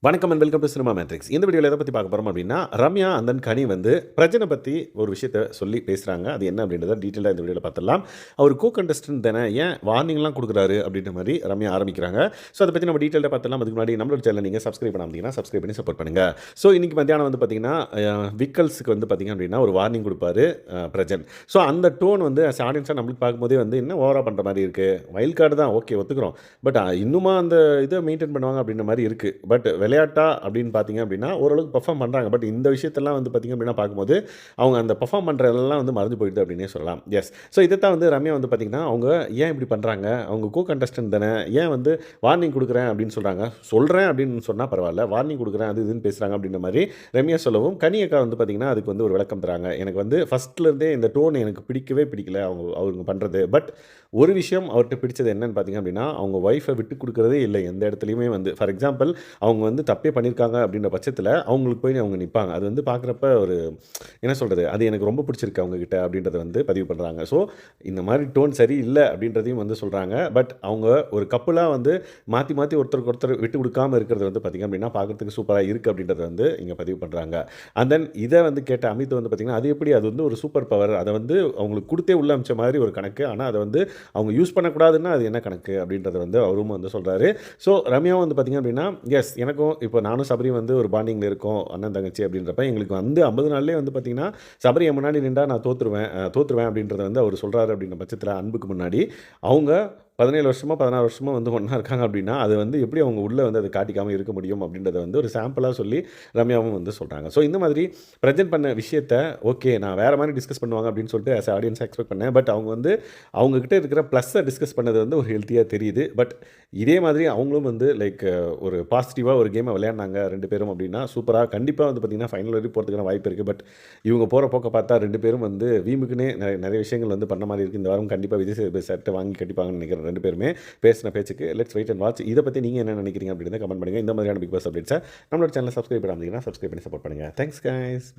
வணக்கம் and welcome to cinema matrix. இந்த வீடியோவில் எதை பற்றி பார்க்க போகிறோம் அப்படின்னா, ரம்யா அண்ட் தென் கனி வந்து பிரஜனை பற்றி ஒரு விஷயத்த சொல்லி பேசுகிறாங்க. அது என்ன அப்படின்றத டீட்டெயிலாக இந்த வீடியோவில் பார்த்துடலாம். அவர் கோ கண்டஸ்டன்ட் தானே, ஏன் வார்னிங்லாம் கொடுக்குறாரு அப்படின்ற மாதிரி ரம்யா ஆரம்பிக்கிறாங்க. ஸோ அதை பற்றி நம்ம டீட்டெயிலாக பார்த்துலாம். அதுக்கு முன்னாடி நம்மளோட சேனல் நீங்கள் சப்ஸ்கிரைப் பண்ணாமல் சப்ஸ்கிரைப் பண்ணி சப்போர்ட் பண்ணுங்கள். ஸோ இன்றைக்கி மத்தியானம் வந்து பார்த்தீங்கன்னா விக்கல்ஸுக்கு வந்து பார்த்திங்க அப்படின்னா ஒரு வார்னிங் கொடுப்பாரு பிரஜன். ஸோ அந்த டோன் வந்து ஆடியன்ஸாக நம்மளுக்கு பார்க்கும்போதே வந்து என்ன ஓவராக பண்ணுற மாதிரி இருக்குது. வைல்ட் கார்டு தான், ஓகே ஒத்துக்கிறோம். பட் இன்னுமா அந்த இதை மெயின்டைன் பண்ணுவாங்க அப்படின்ற மாதிரி இருக்குது. பட் விளையாட்டா அப்படின்னு பார்த்தீங்க அப்படின்னா ஓரளவுக்கு பர்ஃபார்ம் பண்ணுறாங்க. பட் இந்த விஷயத்தெல்லாம் வந்து பார்த்திங்க அப்படின்னா பார்க்கும்போது அவங்க அந்த பர்ஃபார்ம் பண்ணுறதெல்லாம் வந்து மறந்து போயிடுது அப்படின்னே சொல்லலாம். எஸ். ஸோ இதை தான் வந்து ரம்யா வந்து பார்த்திங்கன்னா அவங்க ஏன் இப்படி பண்ணுறாங்க, அவங்க கோ கண்டஸ்டன்ட் தானே, ஏன் வந்து வார்னிங் கொடுக்குறேன் அப்படின்னு சொல்கிறேன் அப்படின்னு சொன்னால் பரவாயில்ல, வார்னிங் கொடுக்குறேன் அது இதுன்னு பேசுகிறாங்க அப்படின்ற மாதிரி ரம்யா சொல்லவும், கனி அக்கா வந்து பார்த்திங்கன்னா அதுக்கு வந்து ஒரு விளக்கம் தராங்க. எனக்கு வந்து ஃபஸ்ட்லேருந்தே இந்த டோன் எனக்கு பிடிக்கல அவங்க பண்ணுறது. பட் ஒரு விஷயம் அவர்கிட்ட பிடிச்சது என்னன்னு பார்த்தீங்க அப்படின்னா, அவங்க ஒய்ஃபை விட்டு கொடுக்குறதே இல்லை எந்த இடத்துலையுமே. வந்து ஃபார் எக்ஸாம்பிள் அவங்க வந்து தப்பே பண்ணியிருக்காங்க அப்படின்ற பட்சத்தில் அவங்களுக்கு போய் அவங்க நிற்பாங்க. அது வந்து பார்க்குறப்ப ஒரு என்ன சொல்கிறது, அது எனக்கு ரொம்ப பிடிச்சிருக்கு அவங்கக்கிட்ட அப்படின்றத வந்து பதிவு பண்ணுறாங்க. ஸோ இந்த மாதிரி டோன் சரியில்லை அப்படின்றதையும் வந்து சொல்கிறாங்க. பட் அவங்க ஒரு கப்புலாக வந்து மாற்றி மாற்றி ஒருத்தருக்கு ஒருத்தர் விட்டு கொடுக்காமல் இருக்கிறது வந்து பார்த்திங்க அப்படின்னா பார்க்குறதுக்கு சூப்பராக இருக்குது அப்படின்றத வந்து இங்கே பதிவு பண்ணுறாங்க. அண்ட் தென் இதை வந்து கேட்ட அமித் வந்து பார்த்திங்கன்னா அது எப்படி, அது வந்து ஒரு சூப்பர் பவர், அதை வந்து அவங்களுக்கு கொடுத்தே உள்ள அமிச்ச மாதிரி ஒரு கணக்கு, ஆனால் அதை வந்து அவங்க யூஸ் பண்ணக்கூடாதுன்னா அது என்ன கணக்கு அப்படின்றத வந்து அவரும் வந்து சொல்கிறாரு. ஸோ ரம்யாவும் வந்து பார்த்திங்க அப்படின்னா எஸ், எனக்கும் இப்போ நானும் சபரி வந்து ஒரு பாண்டிங்கில் இருக்கோம் அண்ணன் தங்கச்சி அப்படின்றப்ப எங்களுக்கு வந்து 50 நாள்லேயே வந்து பார்த்திங்கன்னா சபரி என் முன்னாடி நின்றா நான் தோற்றுருவேன் அப்படின்றத வந்து அவர் சொல்கிறாரு. அப்படின்ற பட்சத்தில் அன்புக்கு முன்னாடி அவங்க 17 வருஷமா 16 வருஷமா வந்து ஒன்றா இருக்காங்க அப்படின்னா அது வந்து எப்படி அவங்க உள்ளே வந்து அதை காட்டிக்காமல் இருக்க முடியும் அப்படின்றத வந்து ஒரு சாம்பிளாக சொல்லி ரம்யாவும் வந்து சொல்கிறாங்க. ஸோ இந்த மாதிரி ப்ரெசென்ட் பண்ண விஷயத்தை ஓகே நான் வேறு மாதிரி டிஸ்கஸ் பண்ணுவாங்க அப்படின்னு சொல்லிட்டு ஆஸ் ஆடியன்ஸாக எக்ஸ்பெக்ட் பண்ணேன். பட் அவங்க வந்து அவங்கக்கிட்ட இருக்கிற ப்ளஸ்ஸை டிஸ்கஸ் பண்ணது வந்து ஒரு ஹெல்த்தியாக தெரியுது. பட் இதே மாதிரி அவங்களும் வந்து லைக் ஒரு பாசிட்டிவாக ஒரு கேமை விளையாடினாங்க ரெண்டு பேரும் அப்படின்னா சூப்பராக கண்டிப்பாக வந்து பார்த்திங்கன்னா ஃபைனல் வரைக்கும் போகிறதுக்கான வாய்ப்பு இருக்குது. பட் இவங்க போகிற போக்க பார்த்தா ரெண்டு பேரும் வந்து வீமுக்குன்னே நிறைய விஷயங்கள் வந்து பண்ண மாதிரி இருக்குது. இந்த வாரம் கண்டிப்பாக விஜய் சேதுபதி சட்டை வாங்கி கட்டிப்பாங்கன்னு நினைக்கிறேன். ரெண்டு பேருமே பேசின பேச்சுக்கு லெட்ஸ் வெயிட் அண்ட் வாட்ச். இதை பற்றி நீங்கள் என்ன நினைக்கிறீங்க அப்படின்னு கமெண்ட் பண்ணுங்கள். இந்த மாதிரியான பிக் பாஸ் அப்டேட்ஸை நம்மளோட சேனலை சப்ஸ்கிரைப் பண்ணாமல் சப்ஸ்கிரைப் பண்ணி சப்போர்ட் பண்ணுங்கள். Thanks guys.